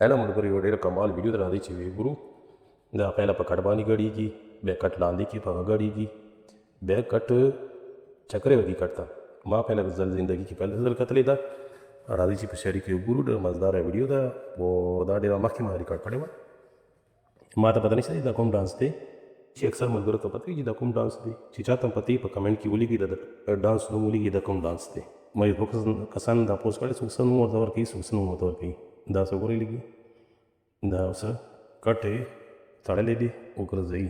Ela mulgari wadera kamal video da radi chiwi guru da pela pa kadbani gadi ki be kat landi ki pa gadi ki be kat चक्रे वगी कटता माँ पहले गज़ल ज़िंदगी की पहले गज़ल कतले दा राधी जी पशरी के गुरु डर मज़दार है वीडियो दा वो दा डेरा मक्खी मारी रिकॉर्ड पड़े हुआ माँ तो पता नहीं सही दा कौन डांस दे ची अक्सर मुलगर तो पता ही जी दा कौन डांस दे ची चाहता पति पर कमेंट की बोली की दा डांस नो बोली की दा कौन डांस दे मैं फोकस कसान दा पोस्ट करे सुसन और दवर की सुसन और दवर की दा सगोरी लगी दा उस कटे ताड़े ले दी ओकर जई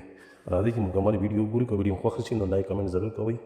राधी जी मुकम्मल वीडियो पूरी को वीडियो ख्वाहिश छी लाइक कमेंट ज़रूर करो।